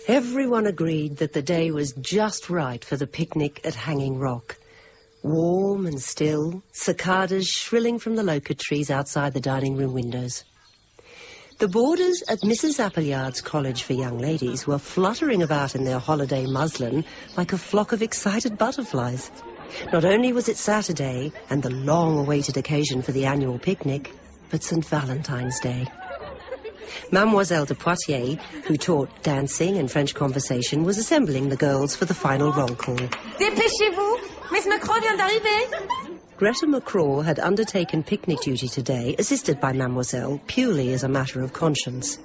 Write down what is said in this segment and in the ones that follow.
Everyone agreed that the day was just right for the picnic at Hanging Rock. Warm and still, cicadas shrilling from the locust trees outside the dining room windows. The boarders at Mrs. Appleyard's College for Young Ladies were fluttering about in their holiday muslin like a flock of excited butterflies. Not only was it Saturday and the long-awaited occasion for the annual picnic, but St. Valentine's Day. Mademoiselle de Poitiers, who taught dancing and French conversation, was assembling the girls for the final roll call. Dépêchez-vous! Miss McCraw vient d'arriver! Greta McCraw had undertaken picnic duty today, assisted by Mademoiselle, purely as a matter of conscience.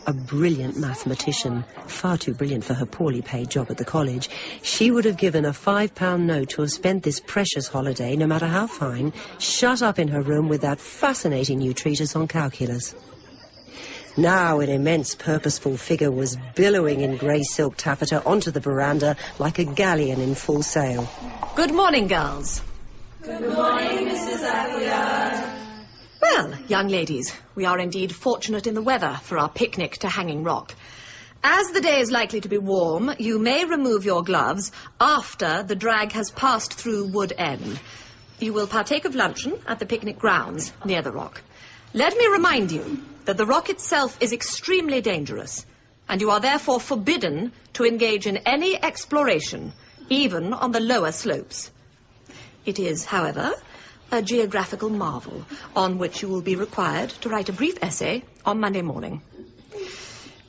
A brilliant mathematician, far too brilliant for her poorly paid job at the college, she would have given a £5 note to have spent this precious holiday, no matter how fine, shut up in her room with that fascinating new treatise on calculus. Now an immense purposeful figure was billowing in grey silk taffeta onto the veranda like a galleon in full sail. Good morning, girls. Good morning, Mrs. Appleyard. Well, young ladies, we are indeed fortunate in the weather for our picnic to Hanging Rock. As the day is likely to be warm, you may remove your gloves after the drag has passed through Wood End. You will partake of luncheon at the picnic grounds near the rock. Let me remind you that the rock itself is extremely dangerous, and you are therefore forbidden to engage in any exploration, even on the lower slopes. It is, however, a geographical marvel on which you will be required to write a brief essay on Monday morning.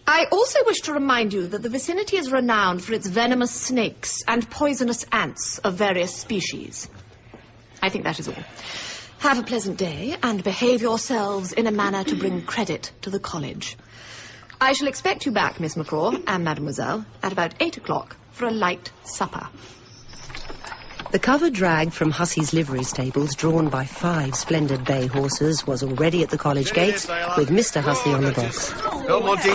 I also wish to remind you that the vicinity is renowned for its venomous snakes and poisonous ants of various species. I think that is all. Have a pleasant day and behave yourselves in a manner to bring credit to the college. I shall expect you back, Miss McCraw and Mademoiselle, at about 8 o'clock for a light supper. The covered drag from Hussey's livery stables, drawn by 5 splendid bay horses, was already at the college gates with Mr. Hussey on the box. Go, Monty.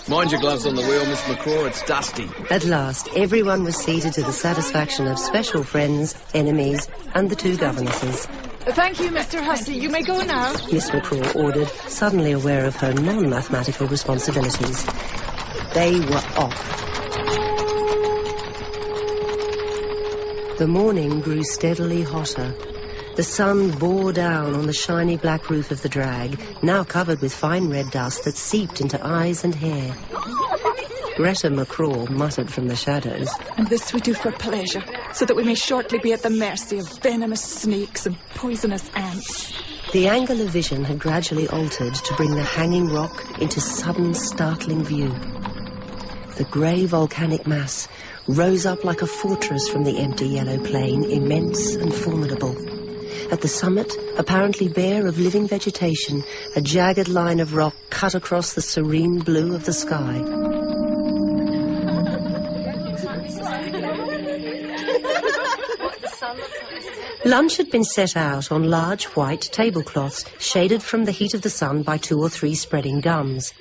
Mind your gloves on the wheel, Miss McCraw, it's dusty. At last, everyone was seated to the satisfaction of special friends, enemies, and the 2 governesses. Thank you, Mr. Hussey. You may go now. Miss McCraw ordered, suddenly aware of her non-mathematical responsibilities. They were off. The morning grew steadily hotter. The sun bore down on the shiny black roof of the drag, now covered with fine red dust that seeped into eyes and hair. Greta McCraw muttered from the shadows. And this we do for pleasure, so that we may shortly be at the mercy of venomous snakes and poisonous ants. The angle of vision had gradually altered to bring the Hanging Rock into sudden, startling view. The grey volcanic mass rose up like a fortress from the empty yellow plain, immense and formidable. At the summit, apparently bare of living vegetation, a jagged line of rock cut across the serene blue of the sky. Lunch had been set out on large white tablecloths, shaded from the heat of the sun by 2 or 3 spreading gums.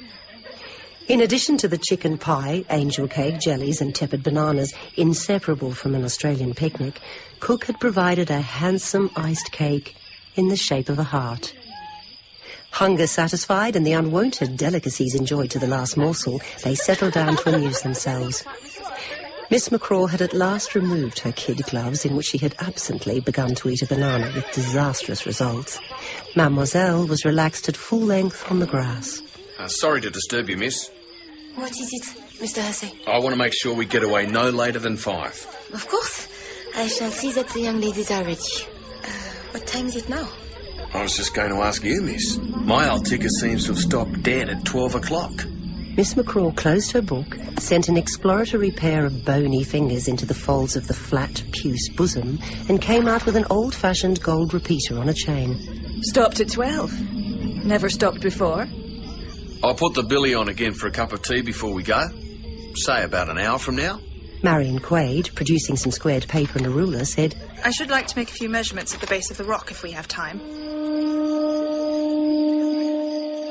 In addition to the chicken pie, angel cake, jellies and tepid bananas, inseparable from an Australian picnic, Cook had provided a handsome iced cake in the shape of a heart. Hunger satisfied and the unwonted delicacies enjoyed to the last morsel, they settled down to amuse themselves. Miss McCraw had at last removed her kid gloves, in which she had absently begun to eat a banana with disastrous results. Mademoiselle was relaxed at full length on the grass. Sorry to disturb you, miss. What is it, Mr. Hussey? I want to make sure we get away no later than 5. Of course. I shall see that the young ladies are ready. What time is it now? I was just going to ask you, miss. My old ticket seems to have stopped dead at 12 o'clock. Miss McCraw closed her book, sent an exploratory pair of bony fingers into the folds of the flat puce bosom, and came out with an old-fashioned gold repeater on a chain. Stopped at 12. Never stopped before. I'll put the billy on again for a cup of tea before we go. Say about an hour from now. Marion Quaid, producing some squared paper and a ruler, said, I should like to make a few measurements at the base of the rock if we have time.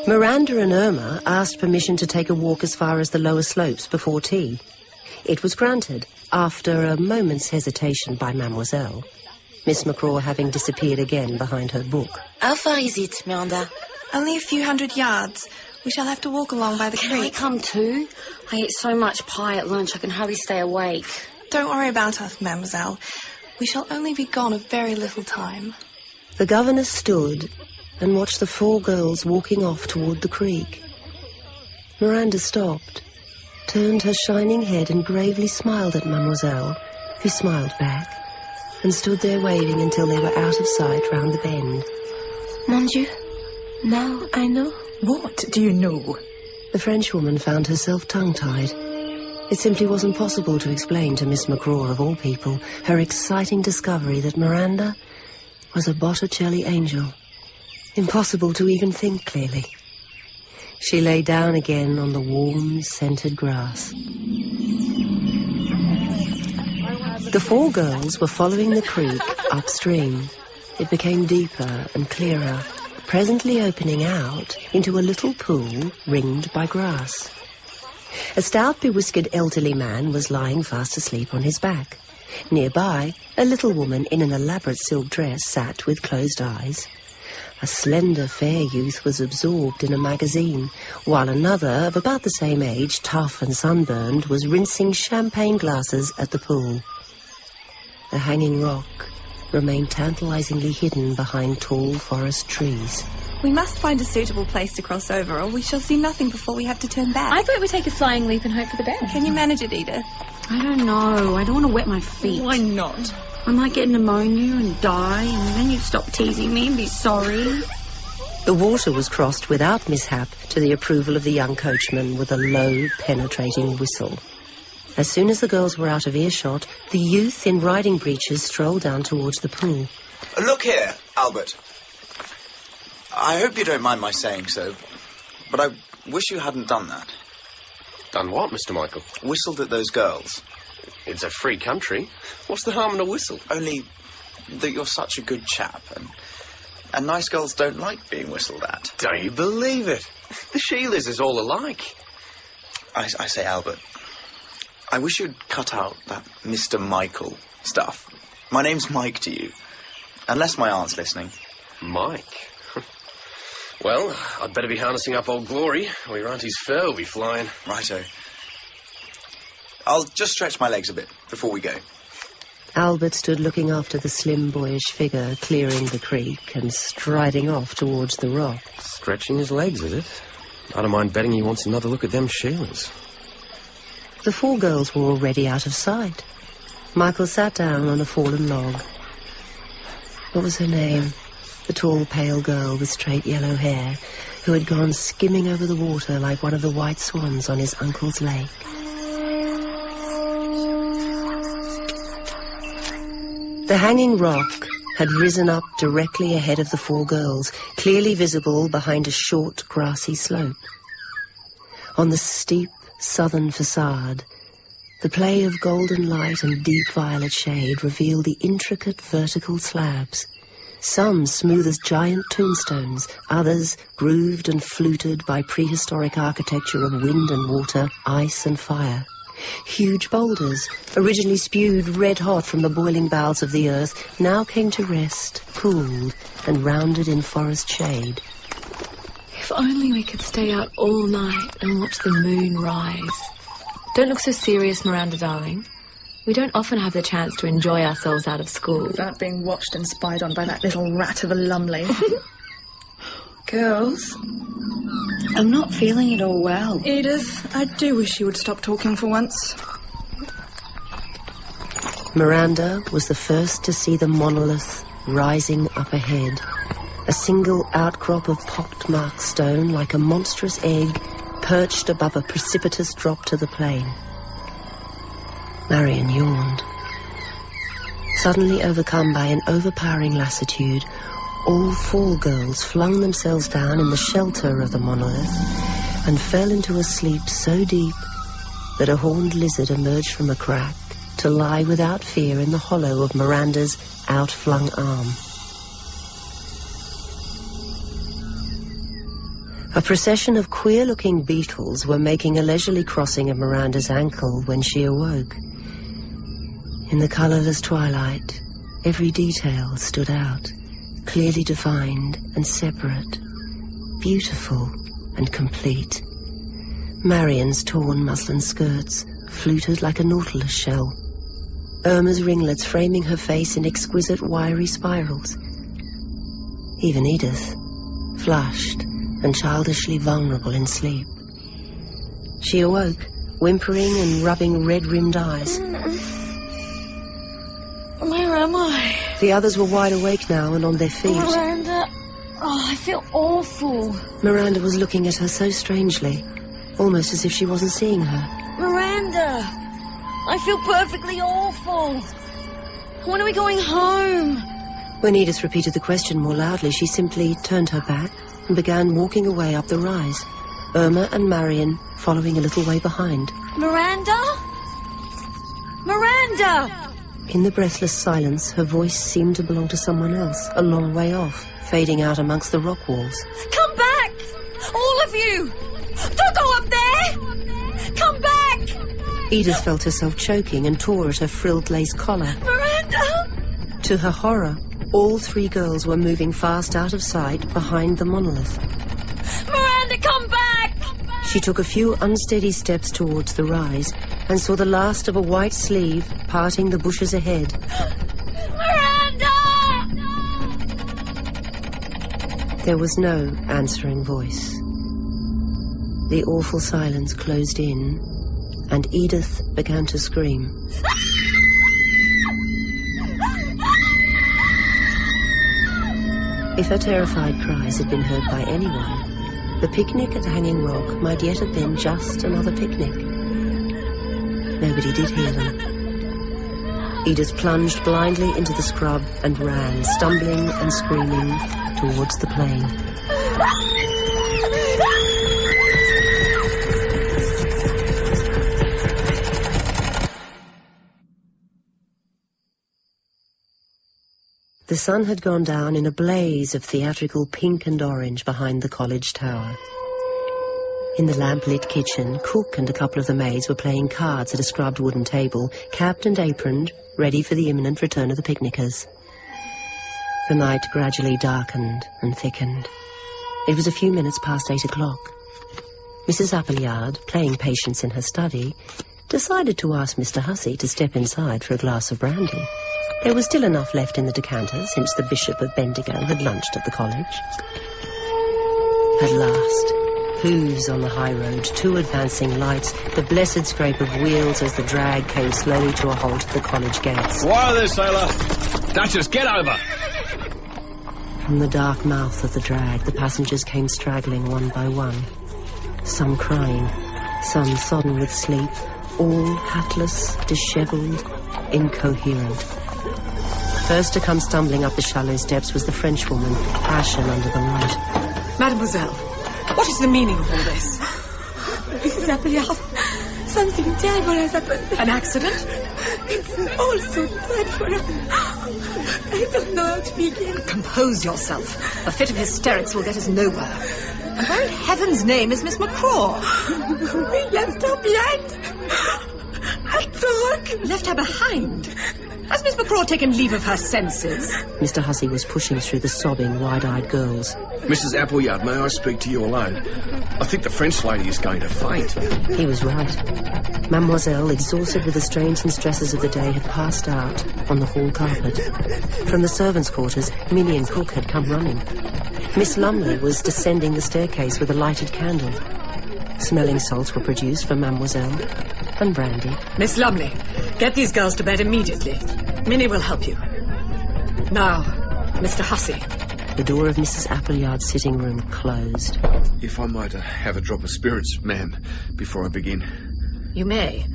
Miranda and Irma asked permission to take a walk as far as the lower slopes before tea. It was granted, after a moment's hesitation by Mademoiselle, Miss McCraw having disappeared again behind her book. How far is it, Miranda? Only a few 100 yards. We shall have to walk along by the Can I creek. come too? I ate so much pie at lunch I can hardly stay awake. Don't worry about us, mademoiselle. We shall only be gone a very little time. The governess stood and watched the 4 girls walking off toward the creek. Miranda stopped, turned her shining head and gravely smiled at Mademoiselle, who smiled back, and stood there waving until they were out of sight round the bend. Mon Dieu, now I know. What do you know? The Frenchwoman found herself tongue-tied. It simply wasn't possible to explain to Miss McGraw, of all people, her exciting discovery that Miranda was a Botticelli angel. Impossible to even think clearly. She lay down again on the warm, scented grass. The 4 girls were following the creek upstream. It became deeper and clearer, presently opening out into a little pool ringed by grass. A stout, bewhiskered elderly man was lying fast asleep on his back. Nearby, a little woman in an elaborate silk dress sat with closed eyes. A slender, fair youth was absorbed in a magazine, while another, of about the same age, tough and sunburned, was rinsing champagne glasses at the pool. The hanging rock remained tantalizingly hidden behind tall forest trees. We must find a suitable place to cross over, or we shall see nothing before we have to turn back. I thought we'd take a flying leap and hope for the best. Can you manage it, Edith? I don't know. I don't want to wet my feet. Why not? I might get pneumonia and die, and then you'd stop teasing me and be sorry. The water was crossed without mishap, to the approval of the young coachman, with a low, penetrating whistle. As soon as the girls were out of earshot, the youth in riding breeches strolled down towards the pool. Look here, Albert. I hope you don't mind my saying so, but I wish you hadn't done that. Done what, Mr. Michael? Whistled at those girls. It's a free country. What's the harm in a whistle? Only that you're such a good chap, and nice girls don't like being whistled at. Don't you believe it? The Sheilas is all alike. I say, Albert, I wish you'd cut out that Mr. Michael stuff. My name's Mike to you, unless my aunt's listening. Mike? Well, I'd better be harnessing up Old Glory, or your auntie's fur will be flying. Righto. I'll just stretch my legs a bit before we go. Albert stood looking after the slim, boyish figure clearing the creek and striding off towards the rock. Stretching his legs, is it? I don't mind betting he wants another look at them Sheilas. The 4 girls were already out of sight. Michael sat down on a fallen log. What was her name? The tall, pale girl with straight yellow hair, who had gone skimming over the water like one of the white swans on his uncle's lake. The hanging rock had risen up directly ahead of the 4 girls, clearly visible behind a short, grassy slope. On the steep southern facade, the play of golden light and deep violet shade revealed the intricate vertical slabs, some smooth as giant tombstones, others grooved and fluted by prehistoric architecture of wind and water, ice and fire. Huge boulders, originally spewed red-hot from the boiling bowels of the earth, now came to rest, cooled and rounded in forest shade. If only we could stay out all night and watch the moon rise. Don't look so serious, Miranda, darling. We don't often have the chance to enjoy ourselves out of school. Without being watched and spied on by that little rat of a Lumley. Girls, I'm not feeling it all well. Edith, I do wish you would stop talking for once. Miranda was the first to see the monolith rising up ahead. A single outcrop of pockmarked stone, like a monstrous egg, perched above a precipitous drop to the plain. Marion yawned. Suddenly overcome by an overpowering lassitude, all 4 girls flung themselves down in the shelter of the monolith and fell into a sleep so deep that a horned lizard emerged from a crack to lie without fear in the hollow of Miranda's outflung arm. A procession of queer-looking beetles were making a leisurely crossing of Miranda's ankle when she awoke. In the colourless twilight, every detail stood out, clearly defined and separate, beautiful and complete. Marian's torn muslin skirts fluted like a nautilus shell, Irma's ringlets framing her face in exquisite wiry spirals. Even Edith, flushed and childishly vulnerable in sleep. She awoke, whimpering and rubbing red-rimmed eyes. Where am I? The others were wide awake now and on their feet. Miranda. Oh, I feel awful. Miranda was looking at her so strangely, almost as if she wasn't seeing her. Miranda, I feel perfectly awful. When are we going home? When Edith repeated the question more loudly, she simply turned her back and began walking away up the rise, Irma and Marian following a little way behind. Miranda? Miranda! In the breathless silence, her voice seemed to belong to someone else, a long way off, fading out amongst the rock walls. Come back! All of you! Don't go up there! Come back! Edith felt herself choking and tore at her frilled lace collar. Miranda! To her horror, all three girls were moving fast out of sight behind the monolith. Miranda, come back! She took a few unsteady steps towards the rise and saw the last of a white sleeve parting the bushes ahead. Miranda! There was no answering voice. The awful silence closed in, and Edith began to scream. If her terrified cries had been heard by anyone, the picnic at Hanging Rock might yet have been just another picnic. Nobody did hear them. Edith plunged blindly into the scrub and ran, stumbling and screaming, towards the plain. The sun had gone down in a blaze of theatrical pink and orange behind the college tower. In the lamp-lit kitchen, cook and a couple of the maids were playing cards at a scrubbed wooden table, capped and aproned, ready for the imminent return of the picnickers. The night gradually darkened and thickened. It was a few minutes past 8 o'clock. Mrs. Appleyard, playing patience in her study, decided to ask Mr. Hussey to step inside for a glass of brandy. There was still enough left in the decanter since the Bishop of Bendigo had lunched at the college. At last, hooves on the high road, two advancing lights, the blessed scrape of wheels as the drag came slowly to a halt at the college gates. Why there, sailor? Duchess, get over! From the dark mouth of the drag, the passengers came straggling one by one. Some crying, some sodden with sleep, all hatless, dishevelled, incoherent. First to come stumbling up the shallow steps was the Frenchwoman, ashen under the light. Mademoiselle, what is the meaning of all this? Mrs. Appleyard, something terrible has happened. An accident? It's all so dreadful. I don't know how to begin. Compose yourself. A fit of hysterics will get us nowhere. And where in heaven's name is Miss McCraw? We left her behind. At the rock. Left her behind? Has Miss McCraw taken leave of her senses? Mr. Hussey was pushing through the sobbing, wide-eyed girls. Mrs. Appleyard, may I speak to you alone? I think the French lady is going to faint. He was right. Mademoiselle, exhausted with the strains and stresses of the day, had passed out on the hall carpet. From the servants' quarters, Minnie and Cook had come running. Miss Lumley was descending the staircase with a lighted candle. Smelling salts were produced for Mademoiselle and brandy. Miss Lumley, get these girls to bed immediately. Minnie will help you. Now, Mr. Hussey. The door of Mrs. Appleyard's sitting room closed. If I might have a drop of spirits, ma'am, before I begin. You may.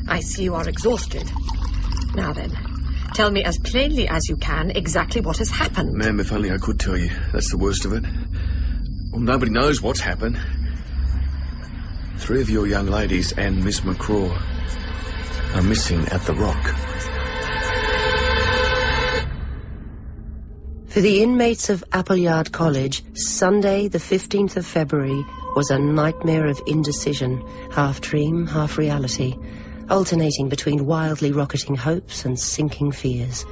I see you are exhausted. Now then, tell me as plainly as you can exactly what has happened. Ma'am, if only I could tell you. That's the worst of it. Well, nobody knows what's happened. 3 of your young ladies and Miss McCraw are missing at the Rock. For the inmates of Appleyard College, Sunday, the 15th of February, was a nightmare of indecision, half dream, half reality, alternating between wildly rocketing hopes and sinking fears.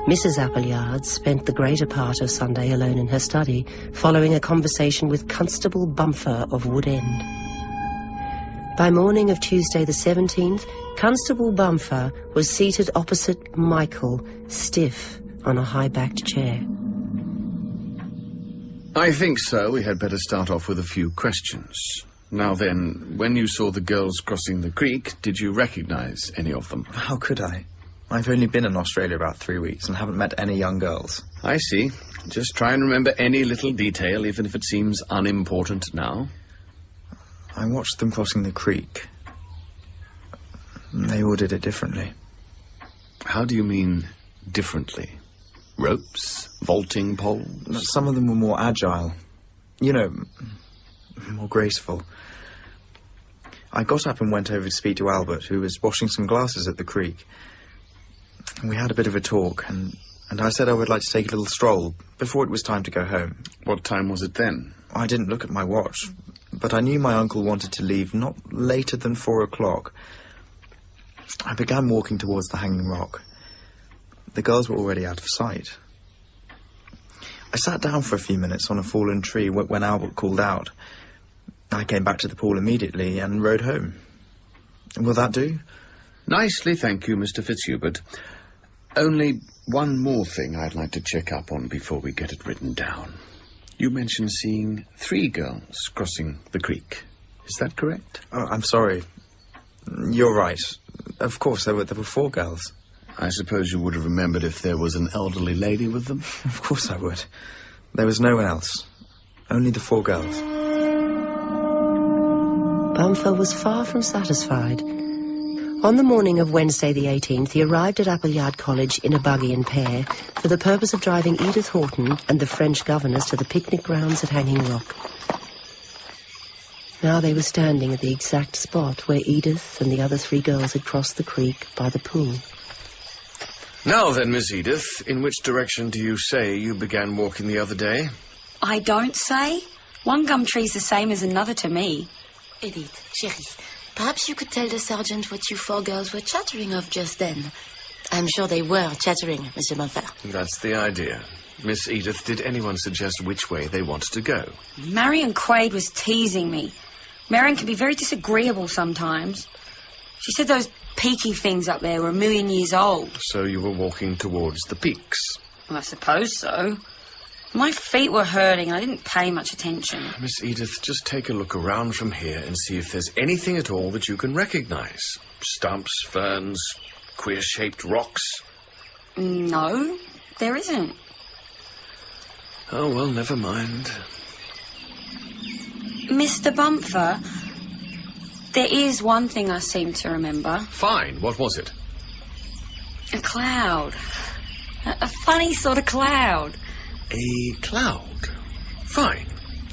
Mrs. Appleyard spent the greater part of Sunday alone in her study, following a conversation with Constable Bumfer of Wood End. By morning of Tuesday the 17th, Constable Bumfer was seated opposite Michael, stiff, on a high-backed chair. I think, sir, we had better start off with a few questions. Now then, when you saw the girls crossing the creek, did you recognize any of them? How could I? I've only been in Australia about 3 weeks and haven't met any young girls. I see. Just try and remember any little detail, even if it seems unimportant now. I watched them crossing the creek. They all did it differently. How do you mean, differently? Ropes? Vaulting poles? Some of them were more agile. You know, more graceful. I got up and went over to speak to Albert, who was washing some glasses at the creek. We had a bit of a talk, and I said I would like to take a little stroll before it was time to go home. What time was it then? I didn't look at my watch, but I knew my uncle wanted to leave not later than 4 o'clock. I began walking towards the hanging rock. The girls were already out of sight. I sat down for a few minutes on a fallen tree when Albert called out. I came back to the pool immediately and rode home. Will that do? Nicely, thank you, Mr. Fitzhubert. Only one more thing I'd like to check up on before we get it written down. You mentioned seeing 3 girls crossing the creek. Is that correct? Oh, I'm sorry. You're right. Of course, there were 4 girls. I suppose you would have remembered if there was an elderly lady with them? Of course I would. There was no one else. Only the 4 girls. Bumfer was far from satisfied. On the morning of Wednesday the 18th, he arrived at Appleyard College in a buggy and pair for the purpose of driving Edith Horton and the French governess to the picnic grounds at Hanging Rock. Now they were standing at the exact spot where Edith and the other 3 girls had crossed the creek by the pool. Now then, Miss Edith, in which direction do you say you began walking the other day? I don't say. One gum tree's the same as another to me. Edith, chérie, perhaps you could tell the sergeant what you 4 girls were chattering of just then. I'm sure they were chattering, Monsieur Bumfer. That's the idea. Miss Edith, did anyone suggest which way they wanted to go? Marion Quaid was teasing me. Marion can be very disagreeable sometimes. She said those peaky things up there were 1,000,000 years old. So you were walking towards the peaks? Well, I suppose so. My feet were hurting. I didn't pay much attention. Miss Edith, just take a look around from here and see if there's anything at all that you can recognize. Stumps, ferns, queer-shaped rocks. No, there isn't. Oh, well, never mind. Mr. Bumfer, there is one thing I seem to remember. Fine. What was it? A cloud. A funny sort of cloud. A cloud? Fine.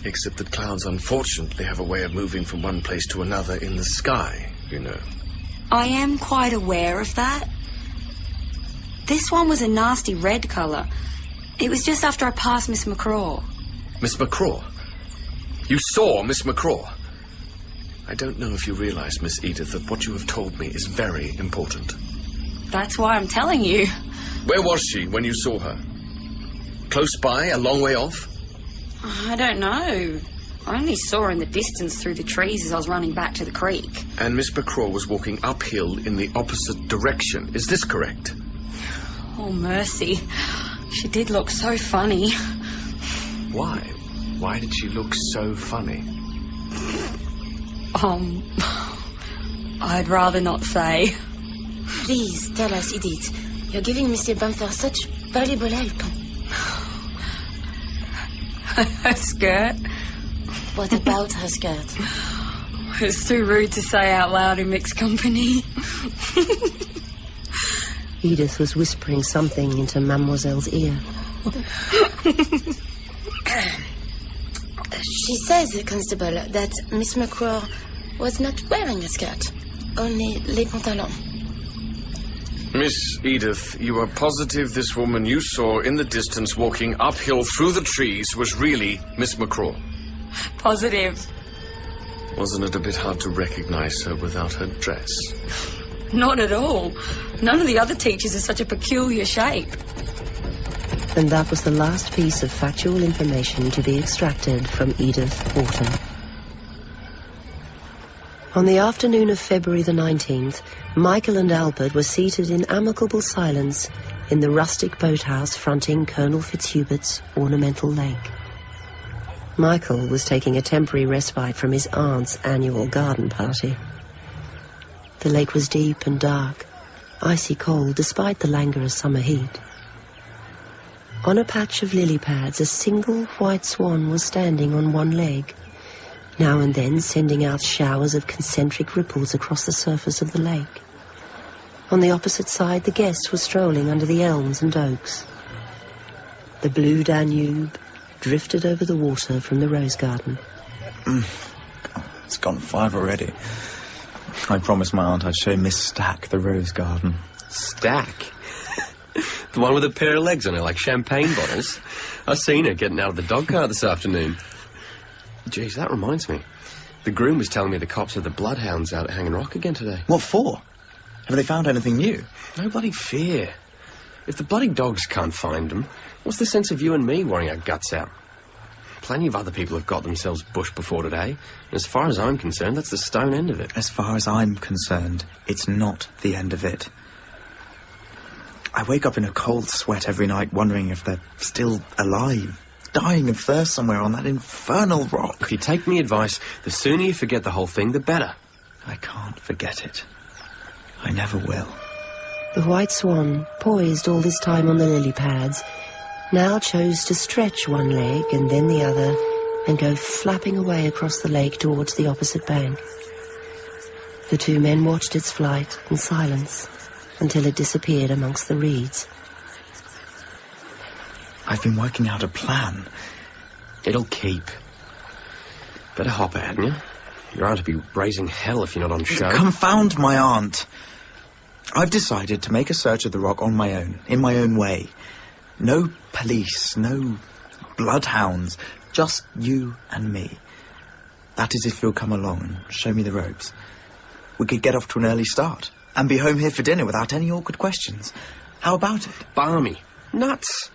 Except that clouds, unfortunately, have a way of moving from one place to another in the sky, you know. I am quite aware of that. This one was a nasty red colour. It was just after I passed Miss McCraw. Miss McCraw? You saw Miss McCraw? I don't know if you realise, Miss Edith, that what you have told me is very important. That's why I'm telling you. Where was she when you saw her? Close by, a long way off? I don't know. I only saw her in the distance through the trees as I was running back to the creek. And Miss McCraw was walking uphill in the opposite direction. Is this correct? Oh, mercy. She did look so funny. Why? Why did she look so funny? I'd rather not say. Please, tell us, Edith. You're giving Mr. Bumfer such valuable help. Her skirt? What about her skirt? It's too rude to say out loud in mixed company. Edith was whispering something into Mademoiselle's ear. She says, Constable, that Miss McCraw was not wearing a skirt, only les pantalons. Miss Edith, you are positive this woman you saw in the distance walking uphill through the trees was really Miss McCraw? Positive. Wasn't it a bit hard to recognize her without her dress? Not at all. None of the other teachers are such a peculiar shape. And that was the last piece of factual information to be extracted from Edith Wharton. On the afternoon of February the 19th, Michael and Albert were seated in amicable silence in the rustic boathouse fronting Colonel Fitzhubert's ornamental lake. Michael was taking a temporary respite from his aunt's annual garden party. The lake was deep and dark, icy cold despite the languorous summer heat. On a patch of lily pads, a single white swan was standing on one leg, now and then sending out showers of concentric ripples across the surface of the lake. On the opposite side, the guests were strolling under the elms and oaks. The blue Danube drifted over the water from the rose garden. It's gone 5 already. I promised my aunt I'd show Miss Stack the rose garden. Stack? The one with a pair of legs on it, like champagne bottles. I seen her getting out of the dog cart this afternoon. Jeez, that reminds me. The groom was telling me the cops had the bloodhounds out at Hanging Rock again today. What for? Have they found anything new? No bloody fear. If the bloody dogs can't find them, what's the sense of you and me worrying our guts out? Plenty of other people have got themselves bushed before today. And as far as I'm concerned, that's the stone end of it. As far as I'm concerned, it's not the end of it. I wake up in a cold sweat every night wondering if they're still alive, dying of thirst somewhere on that infernal rock. If you take me advice, the sooner you forget the whole thing, the better. I can't forget it. I never will. The white swan, poised all this time on the lily pads, now chose to stretch one leg and then the other and go flapping away across the lake towards the opposite bank. The two men watched its flight in silence until it disappeared amongst the reeds. I've been working out a plan. It'll keep. Better hop it, hadn't you? Your aunt will be raising hell if you're not on show. Confound my aunt. I've decided to make a search of the rock on my own, in my own way. No police, no bloodhounds, just you and me. That is if you'll come along and show me the ropes. We could get off to an early start and be home here for dinner without any awkward questions. How about it? Balmy. Nuts.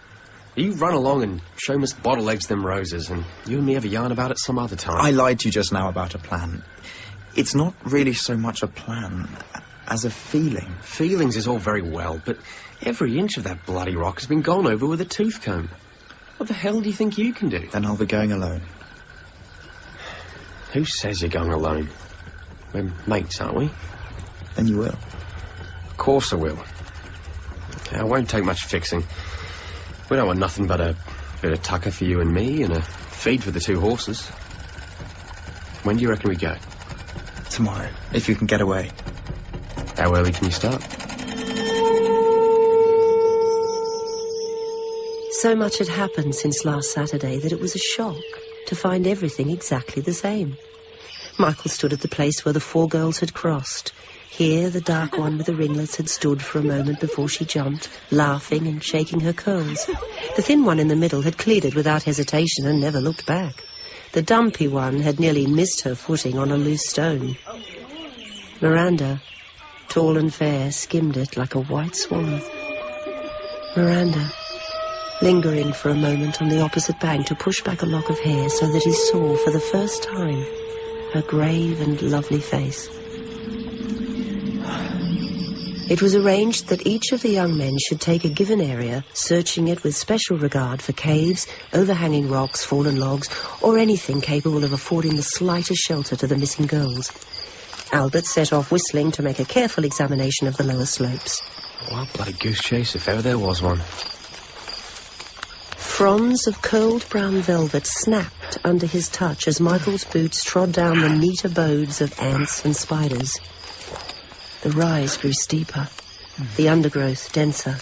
You run along and show Miss Bottle-Eggs them roses, and you and me have a yarn about it some other time. I lied to you just now about a plan. It's not really so much a plan as a feeling. Feelings is all very well, but every inch of that bloody rock has been gone over with a tooth comb. What the hell do you think you can do? Then I'll be going alone. Who says you're going alone? We're mates, aren't we? Then you will. Of course I will. I won't take much fixing. We don't want nothing but a bit of tucker for you and me and a feed for the 2 horses. When do you reckon we go? Tomorrow, if you can get away. How early can you start? So much had happened since last Saturday that it was a shock to find everything exactly the same. Michael stood at the place where the 4 girls had crossed. Here, the dark one with the ringlets had stood for a moment before she jumped, laughing and shaking her curls. The thin one in the middle had cleared it without hesitation and never looked back. The dumpy one had nearly missed her footing on a loose stone. Miranda, tall and fair, skimmed it like a white swan. Miranda, lingering for a moment on the opposite bank to push back a lock of hair so that he saw for the first time her grave and lovely face. It was arranged that each of the young men should take a given area, searching it with special regard for caves, overhanging rocks, fallen logs, or anything capable of affording the slightest shelter to the missing girls. Albert set off whistling to make a careful examination of the lower slopes. Wild bloody goose chase, if ever there was one. Fronds of curled brown velvet snapped under his touch as Michael's boots trod down the neat abodes of ants and spiders. The rise grew steeper, the undergrowth denser.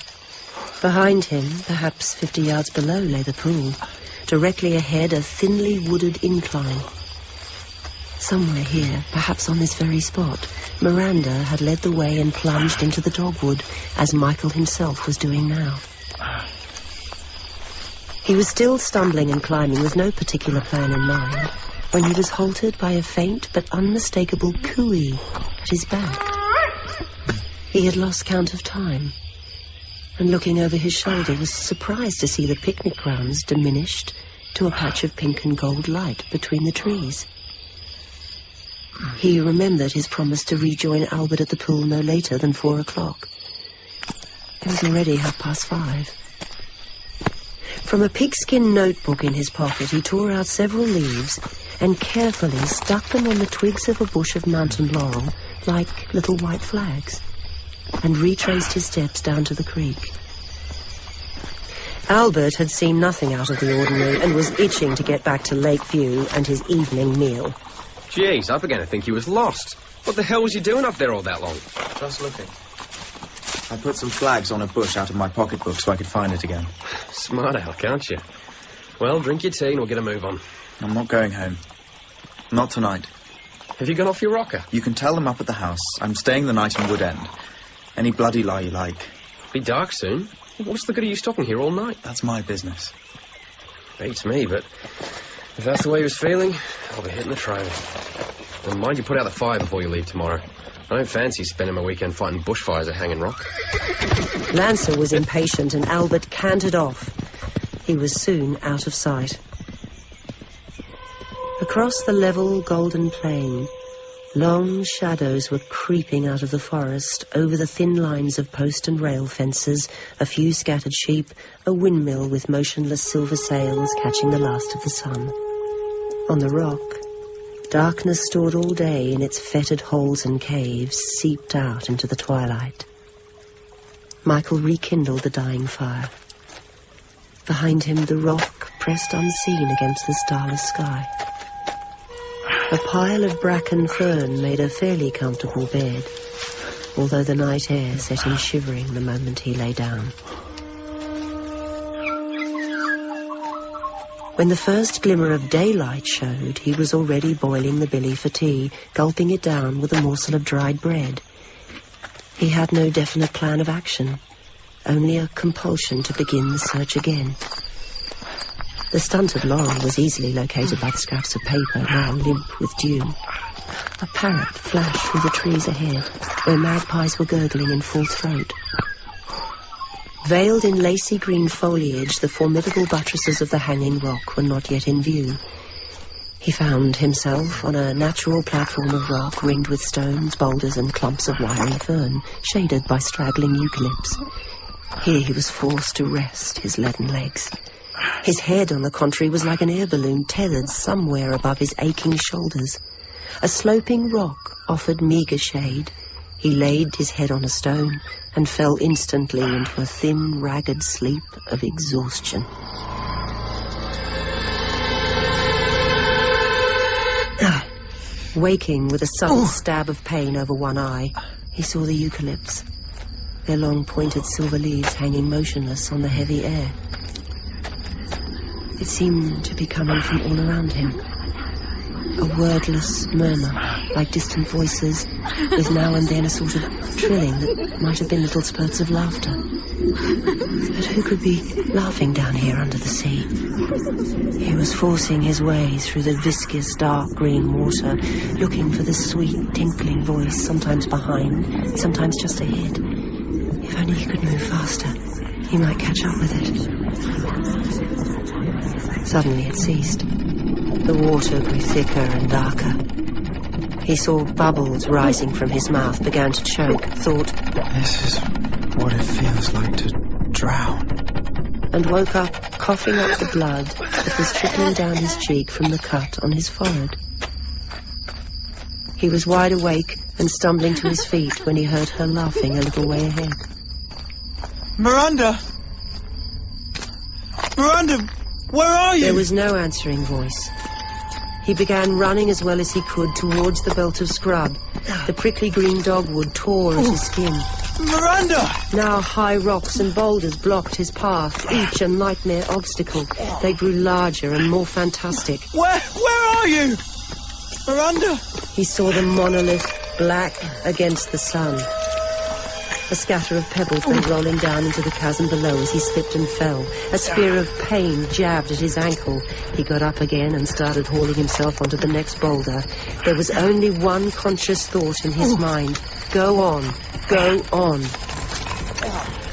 Behind him, perhaps 50 yards below, lay the pool. Directly ahead, a thinly wooded incline. Somewhere here, perhaps on this very spot, Miranda had led the way and plunged into the dogwood, as Michael himself was doing now. He was still stumbling and climbing with no particular plan in mind, when he was halted by a faint but unmistakable cooey at his back. He had lost count of time. and looking over his shoulder was surprised to see the picnic grounds diminished to a patch of pink and gold light between the trees. He remembered his promise to rejoin Albert at the pool no later than 4 o'clock. It was already 5:30. From a pigskin notebook in his pocket, he tore out several leaves and carefully stuck them on the twigs of a bush of mountain laurel like little white flags, and retraced his steps down to the creek. Albert had seen nothing out of the ordinary and was itching to get back to Lakeview and his evening meal. Jeez, I began to think he was lost. What the hell was you doing up there all that long? Just looking. I put some flags on a bush out of my pocketbook so I could find it again. Smart aleck, aren't you? Well, drink your tea and we'll get a move on. I'm not going home. Not tonight. Have you gone off your rocker? You can tell them up at the house. I'm staying the night in Wood End. Any bloody lie you like. Be dark soon. What's the good of you stopping here all night? That's my business. Beats me, but if that's the way he was feeling, I'll be hitting the trail. And mind you put out the fire before you leave tomorrow. I don't fancy spending my weekend fighting bushfires at Hanging Rock. Lancer was impatient and Albert cantered off. He was soon out of sight. Across the level golden plain, long shadows were creeping out of the forest over the thin lines of post and rail fences, a few scattered sheep, a windmill with motionless silver sails catching the last of the sun. On the rock, darkness stored all day in its fetid holes and caves, seeped out into the twilight. Michael rekindled the dying fire. Behind him, the rock pressed unseen against the starless sky. A pile of bracken fern made a fairly comfortable bed, although the night air set him shivering the moment he lay down. When the first glimmer of daylight showed, he was already boiling the billy for tea, gulping it down with a morsel of dried bread. He had no definite plan of action, only a compulsion to begin the search again. The stunted laurel was easily located by the scraps of paper, now limp with dew. A parrot flashed through the trees ahead, where magpies were gurgling in full throat. Veiled in lacy green foliage, the formidable buttresses of the Hanging Rock were not yet in view. He found himself on a natural platform of rock ringed with stones, boulders and clumps of wiry fern, shaded by straggling eucalypts. Here he was forced to rest his leaden legs. His head, on the contrary, was like an air balloon tethered somewhere above his aching shoulders. A sloping rock offered meagre shade. He laid his head on a stone and fell instantly into a thin, ragged sleep of exhaustion. Waking with a sudden stab of pain over one eye, he saw the eucalypts, their long pointed silver leaves hanging motionless on the heavy air. It seemed to be coming from all around him. A wordless murmur, like distant voices, with now and then a sort of trilling that might have been little spurts of laughter. But who could be laughing down here under the sea? He was forcing his way through the viscous, dark green water, looking for the sweet, tinkling voice, sometimes behind, sometimes just ahead. If only he could move faster, he might catch up with it. Suddenly it ceased. The water grew thicker and darker. He saw bubbles rising from his mouth, began to choke, thought, "This is what it feels like to drown." And woke up coughing up the blood that was trickling down his cheek from the cut on his forehead. He was wide awake and stumbling to his feet when he heard her laughing a little way ahead. "Miranda! Miranda, where are you?" There was no answering voice. He began running as well as he could towards the belt of scrub. The prickly green dogwood tore at his skin. "Miranda!" Now high rocks and boulders blocked his path, each a nightmare obstacle. They grew larger and more fantastic. Where are you? Miranda! He saw the monolith black against the sun. A scatter of pebbles went rolling down into the chasm below as he slipped and fell. A spear of pain jabbed at his ankle. He got up again and started hauling himself onto the next boulder. There was only one conscious thought in his mind. Go on. Go on.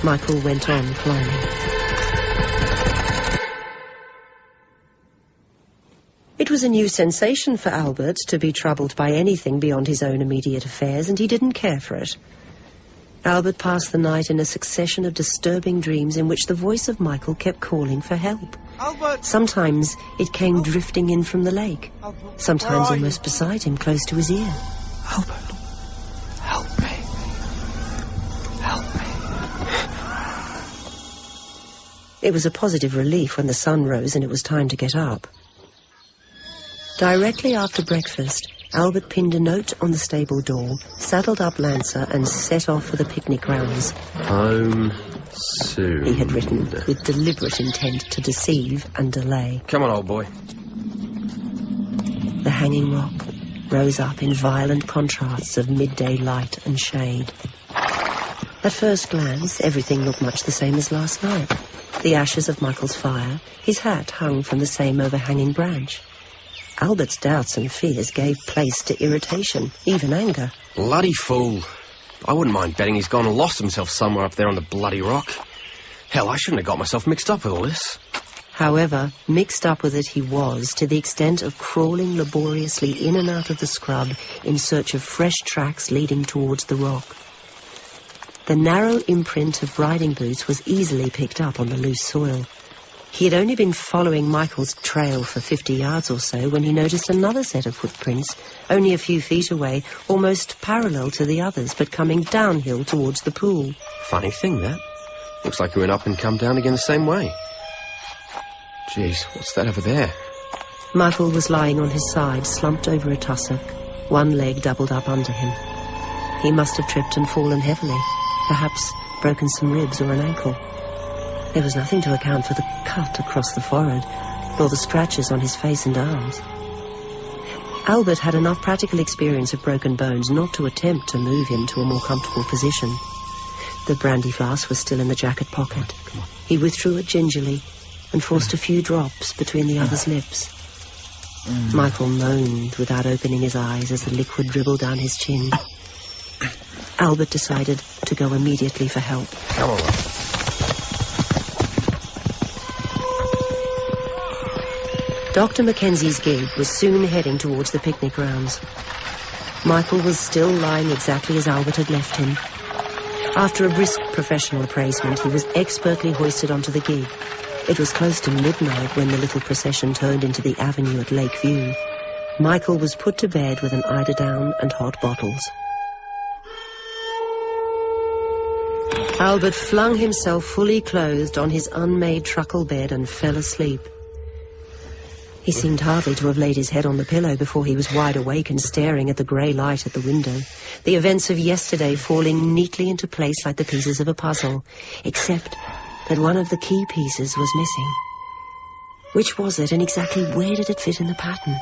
Michael went on climbing. It was a new sensation for Albert to be troubled by anything beyond his own immediate affairs, and he didn't care for it. Albert passed the night in a succession of disturbing dreams in which the voice of Michael kept calling for help. Albert! Sometimes it came drifting in from the lake, Albert, sometimes almost beside him, close to his ear. Albert, help me. Help me. It was a positive relief when the sun rose and it was time to get up. Directly after breakfast, Albert pinned a note on the stable door, saddled up Lancer and set off for the picnic grounds. Home soon, he had written, with deliberate intent to deceive and delay. Come on, old boy. The hanging rock rose up in violent contrasts of midday light and shade. At first glance, everything looked much the same as last night. The ashes of Michael's fire, his hat hung from the same overhanging branch. Albert's doubts and fears gave place to irritation, even anger. Bloody fool. I wouldn't mind betting he's gone and lost himself somewhere up there on the bloody rock. Hell, I shouldn't have got myself mixed up with all this. However, mixed up with it he was, to the extent of crawling laboriously in and out of the scrub in search of fresh tracks leading towards the rock. The narrow imprint of riding boots was easily picked up on the loose soil. He had only been following Michael's trail for 50 yards or so when he noticed another set of footprints, only a few feet away, almost parallel to the others, but coming downhill towards the pool. Funny thing, that. Looks like we went up and come down again the same way. Jeez, what's that over there? Michael was lying on his side, slumped over a tussock, one leg doubled up under him. He must have tripped and fallen heavily, perhaps broken some ribs or an ankle. There was nothing to account for the cut across the forehead, nor the scratches on his face and arms. Albert had enough practical experience of broken bones not to attempt to move him to a more comfortable position. The brandy flask was still in the jacket pocket. He withdrew it gingerly and forced a few drops between the other's lips. Michael moaned without opening his eyes as the liquid dribbled down his chin. Albert decided to go immediately for help. Come on. Dr. Mackenzie's gig was soon heading towards the picnic grounds. Michael was still lying exactly as Albert had left him. After a brisk professional appraisement, he was expertly hoisted onto the gig. It was close to midnight when the little procession turned into the avenue at Lakeview. Michael was put to bed with an eiderdown and hot bottles. Albert flung himself fully clothed on his unmade truckle bed and fell asleep. He seemed hardly to have laid his head on the pillow before he was wide awake and staring at the grey light at the window, the events of yesterday falling neatly into place like the pieces of a puzzle, except that one of the key pieces was missing. Which was it, and exactly where did it fit in the pattern?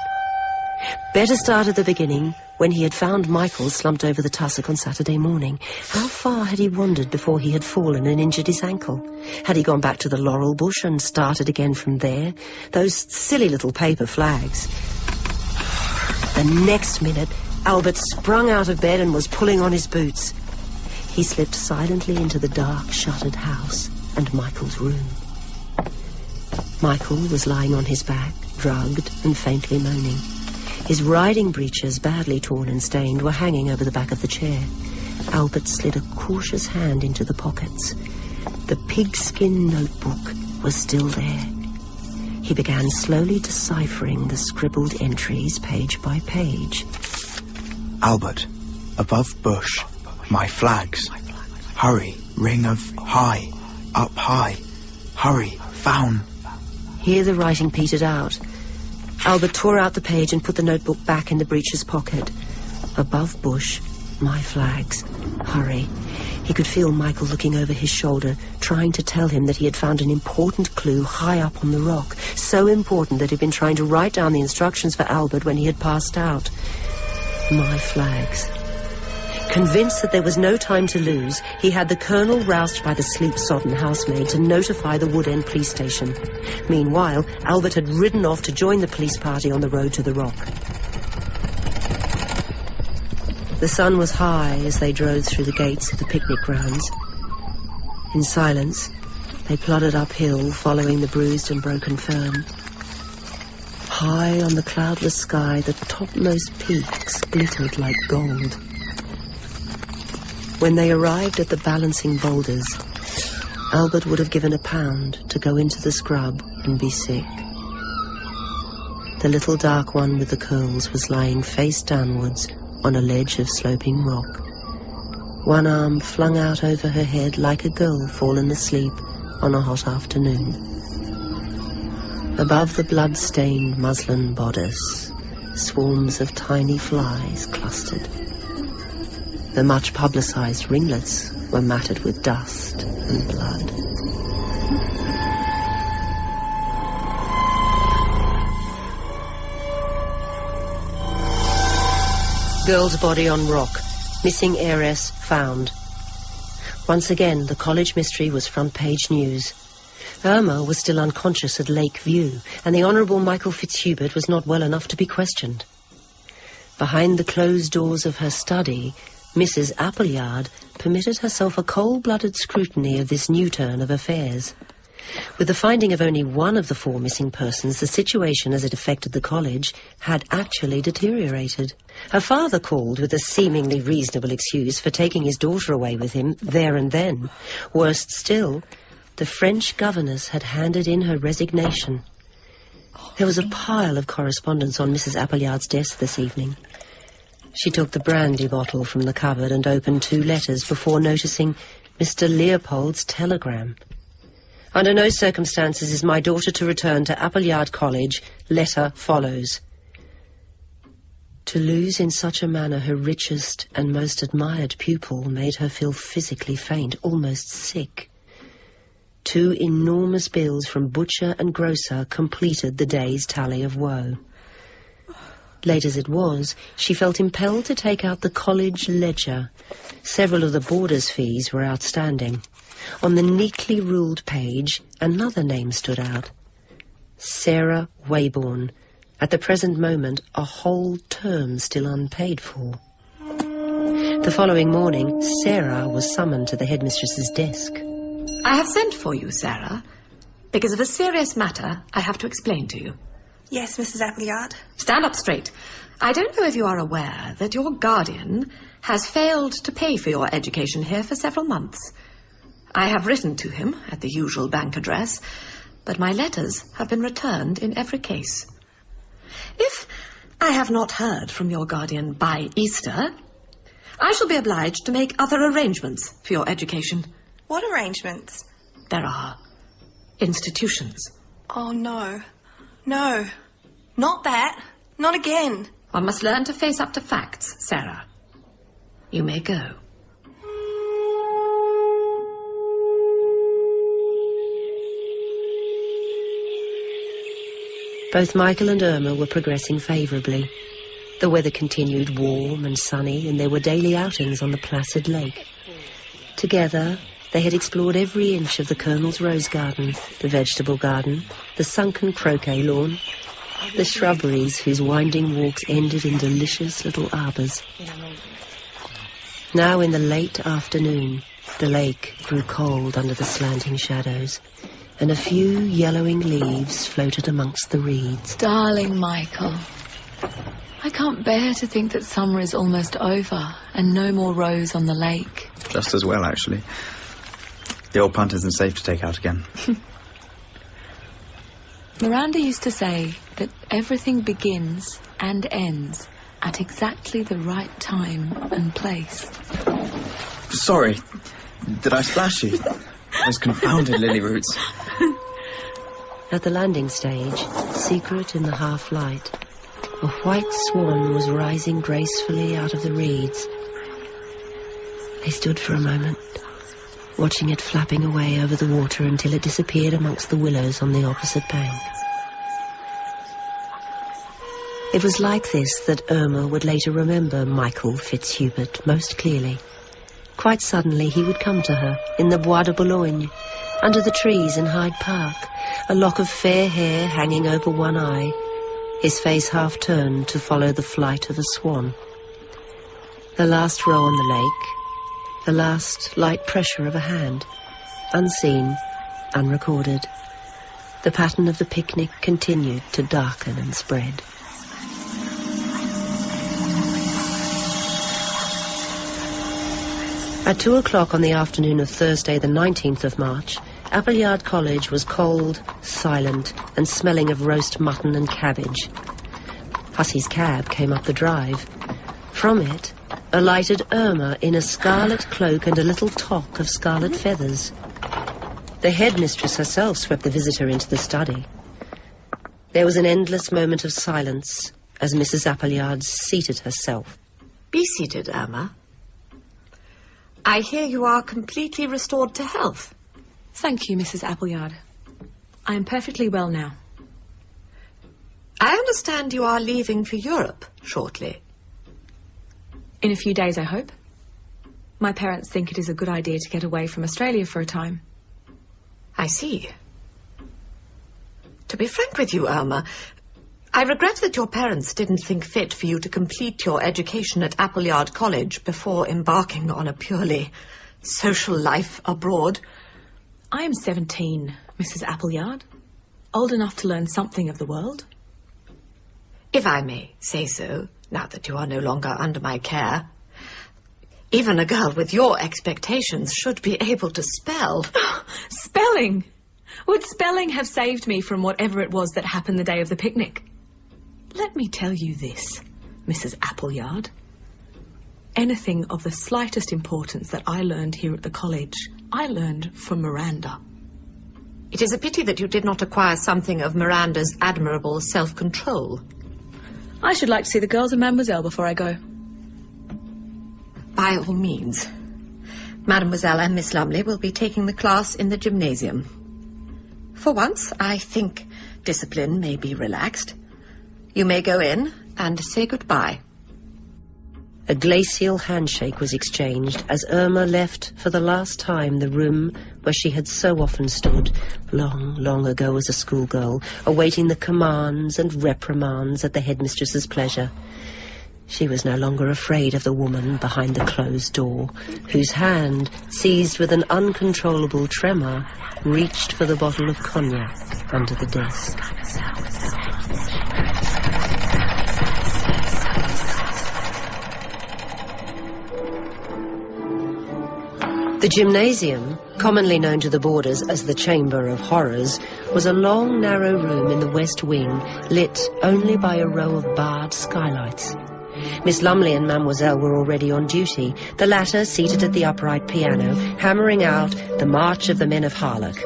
Better start at the beginning, when he had found Michael slumped over the tussock on Saturday morning. How far had he wandered before he had fallen and injured his ankle? Had he gone back to the laurel bush and started again from there? Those silly little paper flags. The next minute, Albert sprung out of bed and was pulling on his boots. He slipped silently into the dark, shuttered house and Michael's room. Michael was lying on his back, drugged and faintly moaning. His riding breeches, badly torn and stained, were hanging over the back of the chair. Albert slid a cautious hand into the pockets. The pigskin notebook was still there. He began slowly deciphering the scribbled entries page by page. Albert, above bush, my flags. Hurry, ring of high, up high. Hurry, found. Here the writing petered out. Albert tore out the page and put the notebook back in the breeches pocket. Above bush, my flags. Hurry. He could feel Michael looking over his shoulder, trying to tell him that he had found an important clue high up on the rock, so important that he'd been trying to write down the instructions for Albert when he had passed out. My flags. Convinced that there was no time to lose, he had the colonel roused by the sleep-sodden housemaid to notify the Wood End police station. Meanwhile, Albert had ridden off to join the police party on the road to the rock. The sun was high as they drove through the gates of the picnic grounds. In silence, they plodded uphill, following the bruised and broken fern. High on the cloudless sky, the topmost peaks glittered like gold. When they arrived at the balancing boulders, Albert would have given £1 to go into the scrub and be sick. The little dark one with the curls was lying face downwards on a ledge of sloping rock. One arm flung out over her head like a girl fallen asleep on a hot afternoon. Above the blood-stained muslin bodice, swarms of tiny flies clustered. The much-publicized ringlets were matted with dust and blood. Girl's body on rock. Missing heiress found. Once again, the college mystery was front-page news. Irma was still unconscious at Lake View, and the Honourable Michael Fitzhubert was not well enough to be questioned. Behind the closed doors of her study, Mrs. Appleyard permitted herself a cold-blooded scrutiny of this new turn of affairs. With the finding of only one of the 4 missing persons, the situation as it affected the college had actually deteriorated. Her father called with a seemingly reasonable excuse for taking his daughter away with him there and then. Worst still, the French governess had handed in her resignation. There was a pile of correspondence on Mrs. Appleyard's desk this evening. She took the brandy bottle from the cupboard and opened 2 letters before noticing Mr. Leopold's telegram. Under no circumstances is my daughter to return to Appleyard College. Letter follows. To lose in such a manner her richest and most admired pupil made her feel physically faint, almost sick. 2 enormous bills from butcher and grocer completed the day's tally of woe. Late as it was, she felt impelled to take out the college ledger. Several of the boarders' fees were outstanding. On the neatly ruled page, another name stood out. Sarah Waybourne. At the present moment, a whole term still unpaid for. The following morning, Sarah was summoned to the headmistress's desk. I have sent for you, Sarah, because of a serious matter I have to explain to you. Yes, Mrs. Appleyard. Stand up straight. I don't know if you are aware that your guardian has failed to pay for your education here for several months. I have written to him at the usual bank address, but my letters have been returned in every case. If I have not heard from your guardian by Easter, I shall be obliged to make other arrangements for your education. What arrangements? There are institutions. Oh, no. No. Not that. Not again. One must learn to face up to facts, Sarah. You may go. Both Michael and Irma were progressing favourably. The weather continued warm and sunny, and there were daily outings on the placid lake. Together, they had explored every inch of the Colonel's rose garden, the vegetable garden, the sunken croquet lawn, the shrubberies whose winding walks ended in delicious little arbours. Now in the late afternoon, the lake grew cold under the slanting shadows, and a few yellowing leaves floated amongst the reeds. Darling Michael, I can't bear to think that summer is almost over and no more rose on the lake. Just as well, actually. The old punt isn't safe to take out again. Miranda used to say that everything begins and ends at exactly the right time and place. Sorry. Did I splash you? Those confounded lily roots. At the landing stage, secret in the half-light, a white swan was rising gracefully out of the reeds. They stood for a moment, watching it flapping away over the water until it disappeared amongst the willows on the opposite bank. It was like this that Irma would later remember Michael Fitzhubert most clearly. Quite suddenly he would come to her in the Bois de Boulogne, under the trees in Hyde Park, a lock of fair hair hanging over one eye, his face half turned to follow the flight of a swan. The last row on the lake, the last light pressure of a hand, unseen, unrecorded. The pattern of the picnic continued to darken and spread. At 2 o'clock on the afternoon of Thursday, the 19th of March, Appleyard College was cold, silent, and smelling of roast mutton and cabbage. Hussey's cab came up the drive. From it alighted Irma in a scarlet cloak and a little toque of scarlet feathers. The headmistress herself swept the visitor into the study. There was an endless moment of silence as Mrs. Appleyard seated herself. Be seated, Irma. I hear you are completely restored to health. Thank you, Mrs. Appleyard. I am perfectly well now. I understand you are leaving for Europe shortly. In a few days, I hope. My parents think it is a good idea to get away from Australia for a time. I see. To be frank with you, Irma, I regret that your parents didn't think fit for you to complete your education at Appleyard College before embarking on a purely social life abroad. I am 17, Mrs. Appleyard. Old enough to learn something of the world. If I may say so, now that you are no longer under my care, even a girl with your expectations should be able to spell. Spelling? Would spelling have saved me from whatever it was that happened the day of the picnic? Let me tell you this, Mrs. Appleyard. Anything of the slightest importance that I learned here at the college, I learned from Miranda. It is a pity that you did not acquire something of Miranda's admirable self-control. I should like to see the girls and Mademoiselle before I go. By all means. Mademoiselle and Miss Lumley will be taking the class in the gymnasium. For once, I think discipline may be relaxed. You may go in and say goodbye. A glacial handshake was exchanged as Irma left for the last time the room where she had so often stood, long, long ago as a schoolgirl, awaiting the commands and reprimands at the headmistress's pleasure. She was no longer afraid of the woman behind the closed door, whose hand, seized with an uncontrollable tremor, reached for the bottle of cognac under the desk. The gymnasium, commonly known to the boarders as the Chamber of Horrors, was a long, narrow room in the west wing, lit only by a row of barred skylights. Miss Lumley and Mademoiselle were already on duty, the latter seated at the upright piano, hammering out the March of the Men of Harlech.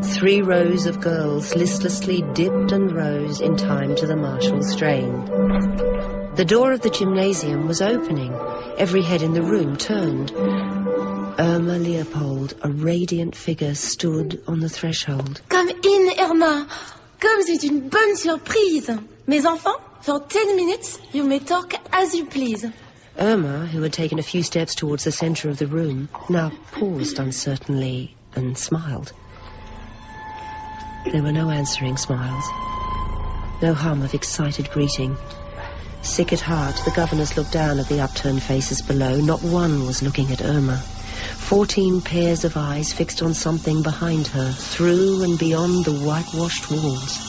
3 rows of girls listlessly dipped and rose in time to the martial strain. The door of the gymnasium was opening. Every head in the room turned. Irma Leopold, a radiant figure, stood on the threshold. Come in, Irma. Comme c'est une bonne surprise. Mes enfants, for 10 minutes, you may talk as you please. Irma, who had taken a few steps towards the centre of the room, now paused uncertainly and smiled. There were no answering smiles. No hum of excited greeting. Sick at heart, the governess looked down at the upturned faces below. Not one was looking at Irma. 14 pairs of eyes fixed on something behind her, through and beyond the whitewashed walls.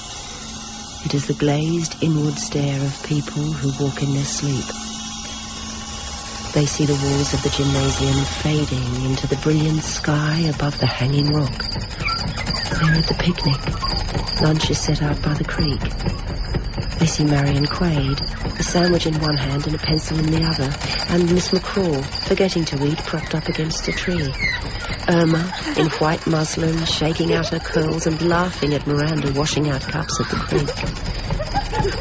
It is the glazed inward stare of people who walk in their sleep. They see the walls of the gymnasium fading into the brilliant sky above the hanging rock. They're at the picnic. Lunch is set out by the creek. They see Marion Quaid, a sandwich in one hand and a pencil in the other, and Miss McCraw, forgetting to eat, propped up against a tree. Irma, in white muslin, shaking out her curls and laughing at Miranda washing out cups at the creek.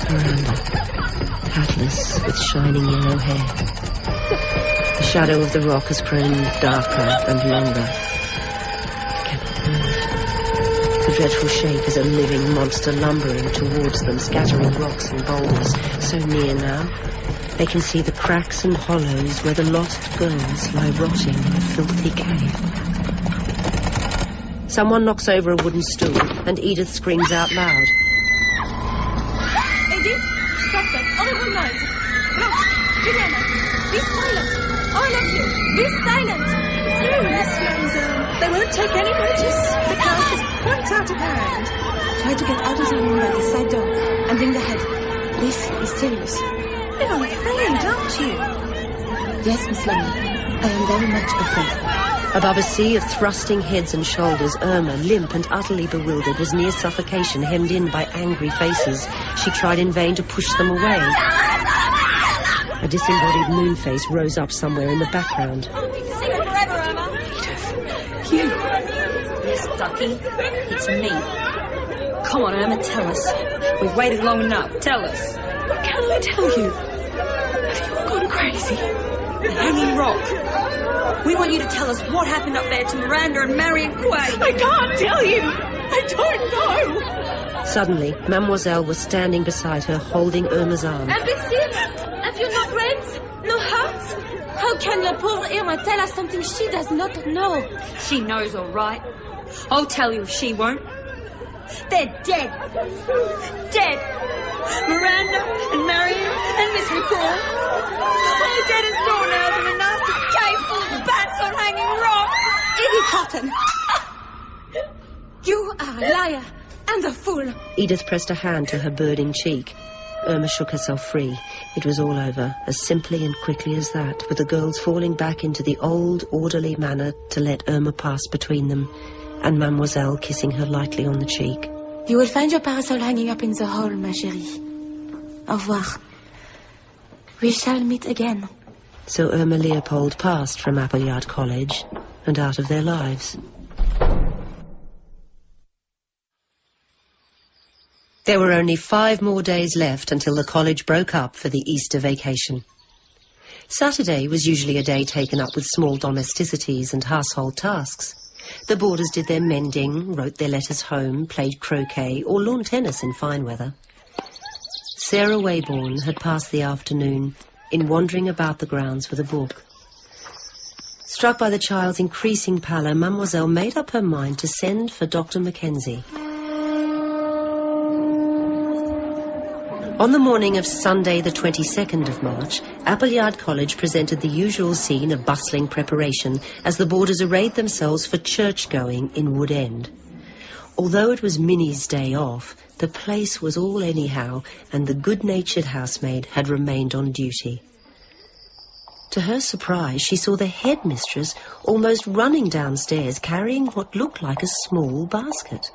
Miranda, hatless, with shining yellow hair. The shadow of the rock has grown darker and longer. Cannot move. The dreadful shape is a living monster lumbering towards them, scattering rocks and boulders. So near now, they can see the cracks and hollows where the lost girls lie rotting in a filthy cave. Someone knocks over a wooden stool, and Edith screams out loud. Edith, stop that horrible noise. Blanche, Juliana, be silent. All of you, be silent. Yes, mademoiselle. They won't take any notice. The class is quite out of hand. Try to get out of the room by the side door and bring the head. This is serious. You're afraid, aren't you? Yes, Miss Lumley. I am very much afraid. Above a sea of thrusting heads and shoulders, Irma, limp and utterly bewildered, was near suffocation, hemmed in by angry faces. She tried in vain to push them away. A disembodied moon face rose up somewhere in the background. You. Yes, Ducky. It's me. Come on, Irma, tell us. We've waited long enough. Tell us. What can I tell you? Have you all gone crazy? The Hanging Rock. We want you to tell us what happened up there to Miranda and Marion Quay. I can't tell you. I don't know. Suddenly, Mademoiselle was standing beside her, holding Irma's arm. Imbecile! Have you no brains? No hearts? How can la poor Irma tell us something she does not know? She knows, all right. I'll tell you if she won't. They're dead. Dead. Miranda and Marion and Miss McCall. All dead as doornails in a nasty cave full of bats on Hanging Rock. Edie Cotton! You are a liar and a fool. Edith pressed a hand to her burning cheek. Irma shook herself free. It was all over, as simply and quickly as that, with the girls falling back into the old, orderly manner to let Irma pass between them, and Mademoiselle kissing her lightly on the cheek. You will find your parasol hanging up in the hall, ma chérie. Au revoir. We shall meet again. So Irma Leopold passed from Appleyard College and out of their lives. There were only 5 more days left until the college broke up for the Easter vacation. Saturday was usually a day taken up with small domesticities and household tasks. The boarders did their mending, wrote their letters home, played croquet or lawn tennis in fine weather. Sarah Waybourne had passed the afternoon in wandering about the grounds with a book. Struck by the child's increasing pallor, Mademoiselle made up her mind to send for Dr. Mackenzie. On the morning of Sunday the 22nd of March, Appleyard College presented the usual scene of bustling preparation as the boarders arrayed themselves for church-going in Wood End. Although it was Minnie's day off, the place was all anyhow, and the good-natured housemaid had remained on duty. To her surprise, she saw the headmistress almost running downstairs carrying what looked like a small basket.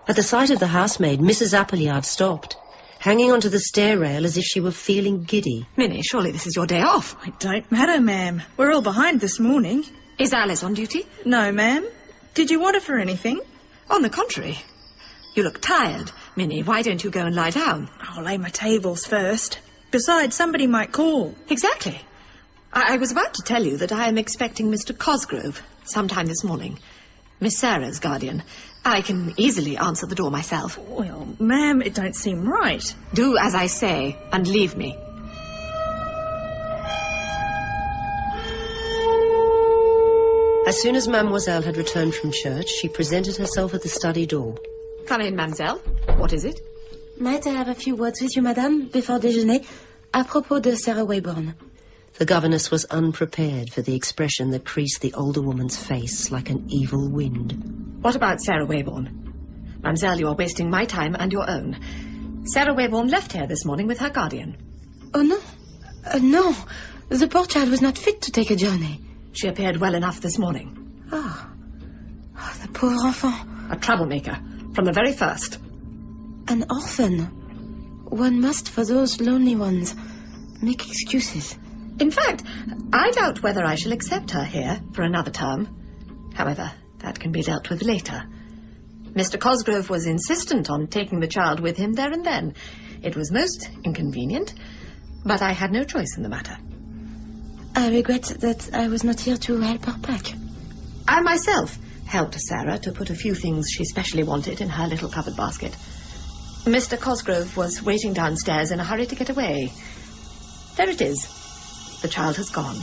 At the sight of the housemaid, Mrs. Appleyard stopped, hanging onto the stair rail as if she were feeling giddy. Minnie, surely this is your day off. It don't matter, ma'am. We're all behind this morning. Is Alice on duty? No, ma'am. Did you want her for anything? On the contrary. You look tired. Minnie, why don't you go and lie down? I'll lay my tables first. Besides, somebody might call. Exactly. I was about to tell you that I am expecting Mr. Cosgrove sometime this morning. Miss Sarah's guardian. I can easily answer the door myself. Well, ma'am, it don't seem right. Do as I say and leave me. As soon as Mademoiselle had returned from church, she presented herself at the study door. Come in, mademoiselle. What is it? Might I have a few words with you, madame, before déjeuner, à propos de Sarah Waybourne? The governess was unprepared for the expression that creased the older woman's face like an evil wind. What about Sarah Waybourne? Mademoiselle, you are wasting my time and your own. Sarah Waybourne left here this morning with her guardian. Oh, no. No. The poor child was not fit to take a journey. She appeared well enough this morning. Ah. Oh, the poor enfant. A troublemaker, from the very first. An orphan. One must, for those lonely ones, make excuses. In fact, I doubt whether I shall accept her here for another term. However, that can be dealt with later. Mr. Cosgrove was insistent on taking the child with him there and then. It was most inconvenient, but I had no choice in the matter. I regret that I was not here to help her pack. I myself helped Sarah to put a few things she specially wanted in her little covered basket. Mr. Cosgrove was waiting downstairs in a hurry to get away. There it is. The child has gone.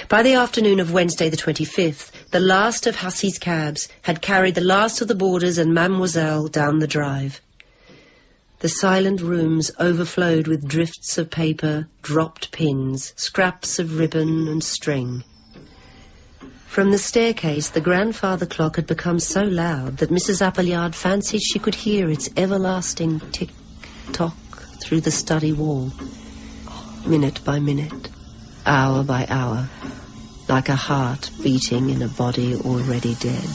By the afternoon of Wednesday the 25th, the last of Hussey's cabs had carried the last of the boarders and Mademoiselle down the drive. The silent rooms overflowed with drifts of paper, dropped pins, scraps of ribbon and string. From the staircase, the grandfather clock had become so loud that Mrs. Appleyard fancied she could hear its everlasting tick-tock through the study wall, minute by minute, hour by hour, like a heart beating in a body already dead.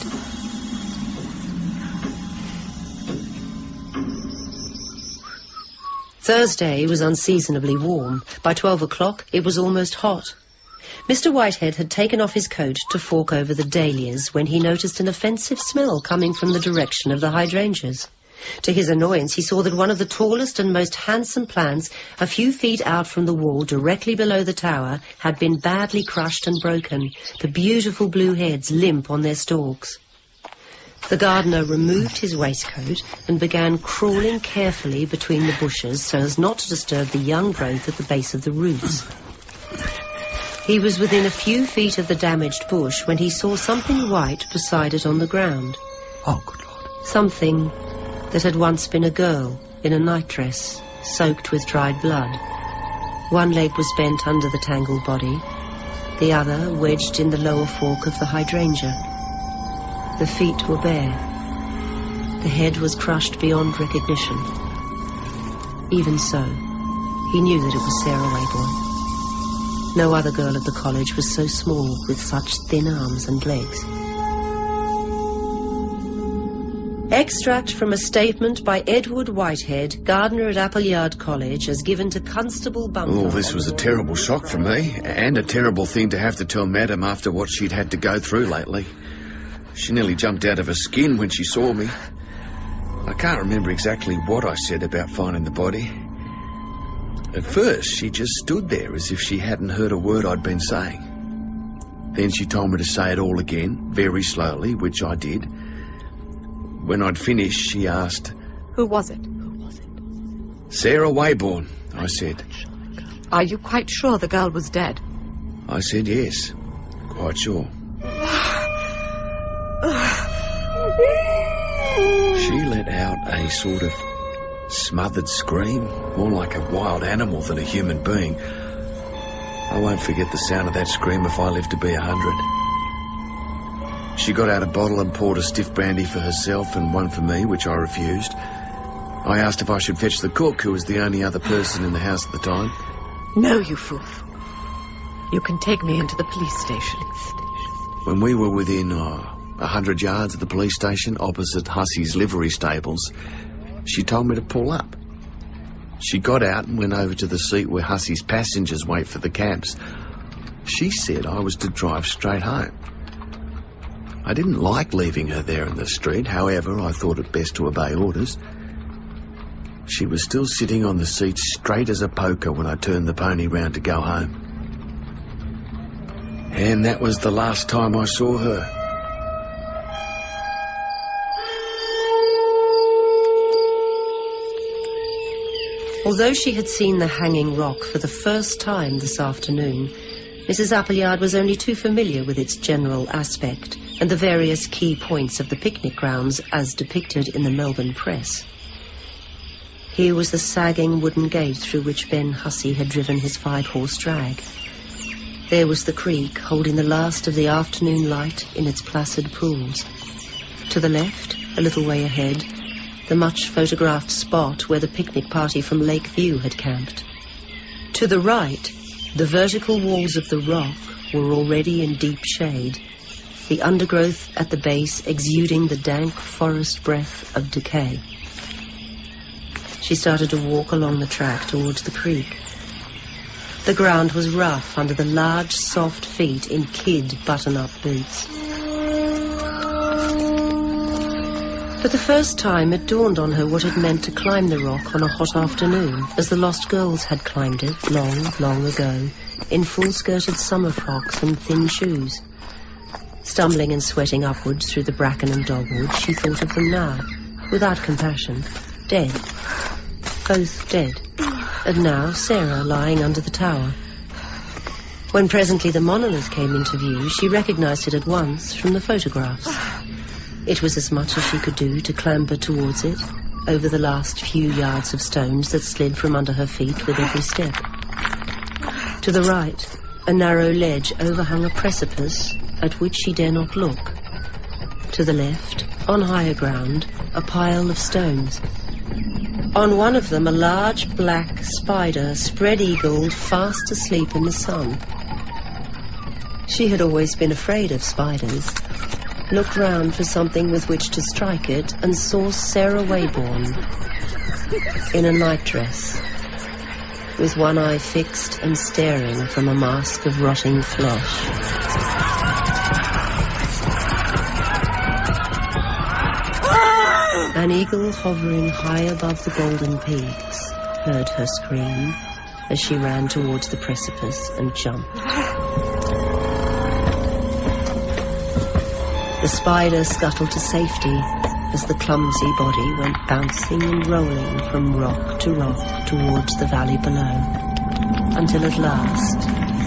Thursday was unseasonably warm. By 12 o'clock, it was almost hot. Mr. Whitehead had taken off his coat to fork over the dahlias when he noticed an offensive smell coming from the direction of the hydrangeas. To his annoyance, he saw that one of the tallest and most handsome plants, a few feet out from the wall directly below the tower, had been badly crushed and broken, the beautiful blue heads limp on their stalks. The gardener removed his waistcoat and began crawling carefully between the bushes so as not to disturb the young growth at the base of the roots. He was within a few feet of the damaged bush when he saw something white beside it on the ground. Oh, good Lord. Something that had once been a girl in a nightdress, soaked with dried blood. One leg was bent under the tangled body, the other wedged in the lower fork of the hydrangea. The feet were bare. The head was crushed beyond recognition. Even so, he knew that it was Sarah Waybourne. No other girl at the college was so small, with such thin arms and legs. Extract from a statement by Edward Whitehead, gardener at Appleyard College, as given to Constable Bumper. Oh, this was a terrible shock for me, and a terrible thing to have to tell Madam after what she'd had to go through lately. She nearly jumped out of her skin when she saw me. I can't remember exactly what I said about finding the body. At first, she just stood there as if she hadn't heard a word I'd been saying. Then she told me to say it all again, very slowly, which I did. When I'd finished, she asked, Who was it? Sarah Waybourne, I said. Are you quite sure the girl was dead? I said yes, quite sure. She let out a sort of smothered scream, more like a wild animal than a human being. I won't forget the sound of that scream if I live to be 100. She got out a bottle and poured a stiff brandy for herself and one for me, which I refused. I asked if I should fetch the cook, who was the only other person in the house at the time. No, you fool. You can take me into the police station. When we were within 100 yards of the police station, opposite Hussey's livery stables, she told me to pull up. She got out and went over to the seat where Hussey's passengers wait for the cabs. She said I was to drive straight home. I didn't like leaving her there in the street, however, I thought it best to obey orders. She was still sitting on the seat straight as a poker when I turned the pony round to go home. And that was the last time I saw her. Although she had seen the hanging rock for the first time this afternoon, Mrs. Appleyard was only too familiar with its general aspect and the various key points of the picnic grounds as depicted in the Melbourne press. Here was the sagging wooden gate through which Ben Hussey had driven his 5-horse drag. There was the creek holding the last of the afternoon light in its placid pools. To the left, a little way ahead, the much photographed spot where the picnic party from Lakeview had camped. To the right, the vertical walls of the rock were already in deep shade, the undergrowth at the base exuding the dank forest breath of decay. She started to walk along the track towards the creek. The ground was rough under the large, soft feet in kid button-up boots. For the first time, it dawned on her what it meant to climb the rock on a hot afternoon, as the lost girls had climbed it long, long ago, in full-skirted summer frocks and thin shoes. Stumbling and sweating upwards through the bracken and dogwood, she thought of them now, without compassion, dead. Both dead. And now Sarah lying under the tower. When presently the monolith came into view, she recognized it at once from the photographs. It was as much as she could do to clamber towards it, over the last few yards of stones that slid from under her feet with every step. To the right, a narrow ledge overhung a precipice at which she dare not look. To the left, on higher ground, a pile of stones. On one of them, a large black spider, spread-eagled, fast asleep in the sun. She had always been afraid of spiders, looked round for something with which to strike it, and saw Sarah Waybourne in a nightdress, with one eye fixed and staring from a mask of rotting flesh. An eagle hovering high above the golden peaks heard her scream as she ran towards the precipice and jumped. The spider scuttled to safety as the clumsy body went bouncing and rolling from rock to rock towards the valley below, until at last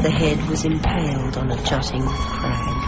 the head was impaled on a jutting crag.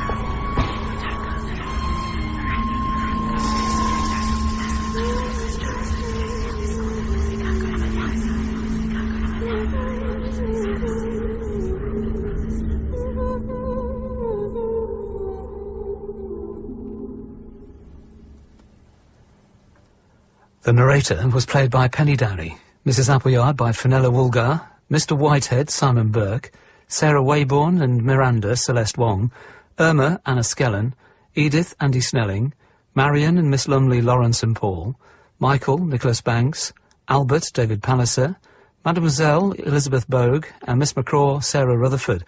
The narrator was played by Penny Dowry, Mrs. Appleyard by Fenella Woolgar, Mr. Whitehead, Simon Burke, Sarah Waybourne and Miranda, Celeste Wong, Irma, Anna Skellen, Edith, Andy Snelling, Marion and Miss Lumley, Lawrence and Paul, Michael, Nicholas Banks, Albert, David Palliser, Mademoiselle, Elizabeth Bogue, and Miss McCraw, Sarah Rutherford.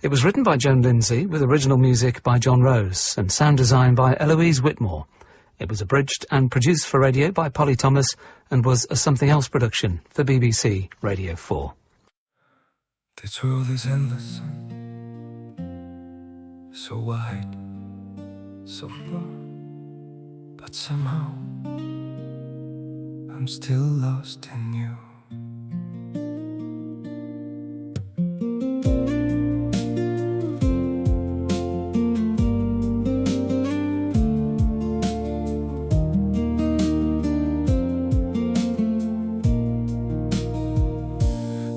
It was written by Joan Lindsay, with original music by John Rose, and sound design by Eloise Whitmore. It was abridged and produced for radio by Polly Thomas and was a Something Else production for BBC Radio 4. This world is endless, so wide, so far, but somehow I'm still lost in you.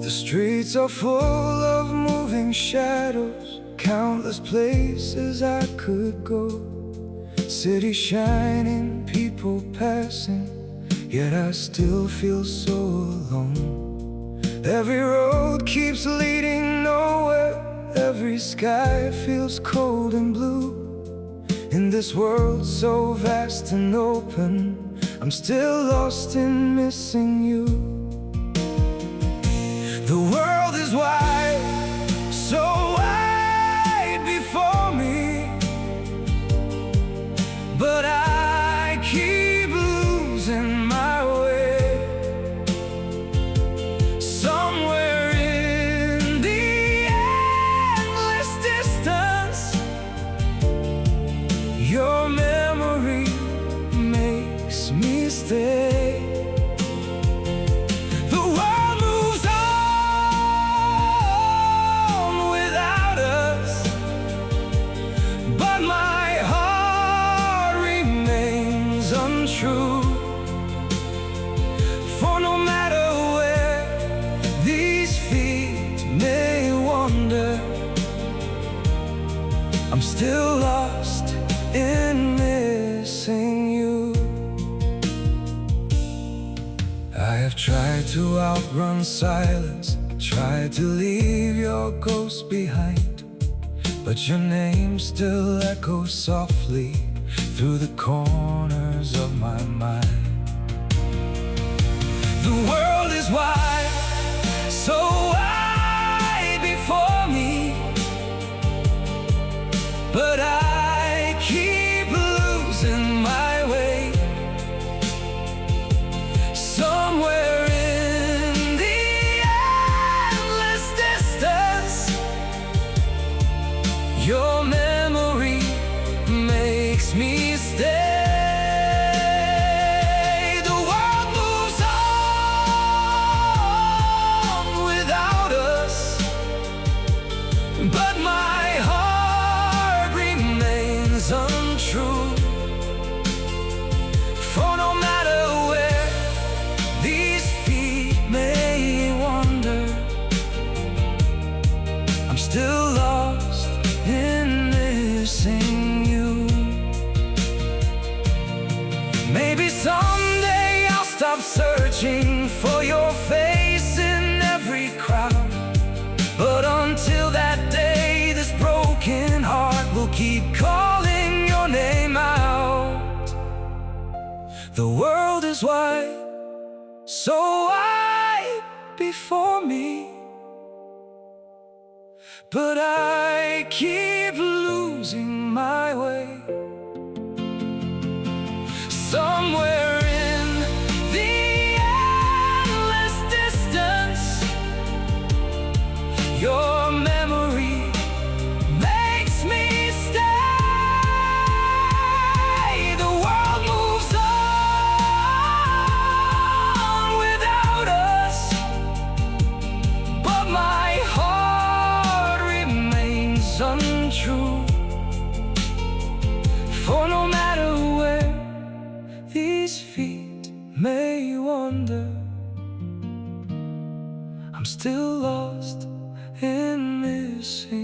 Streets are full of moving shadows, countless places I could go. City shining, people passing, yet I still feel so alone. Every road keeps leading nowhere, every sky feels cold and blue. In this world so vast and open, I'm still lost in missing you. The world is wide, so wide before me, but I keep losing my way. Somewhere in the endless distance, your memory makes me stay. Still lost in missing you. I have tried to outrun silence, tried to leave your ghost behind, but your name still echoes softly through the corners of my mind. The world is wide, so wide before me, but I keep losing my way. Somewhere in the endless distance, your memory makes me stay. The world moves on The world is wide, so wide before me, but I keep losing my way. Somewhere in the endless distance, your memory makes me stay. The world moves on without us, but my heart remains untrue. For no matter where these feet may wander, I'm still lost in missing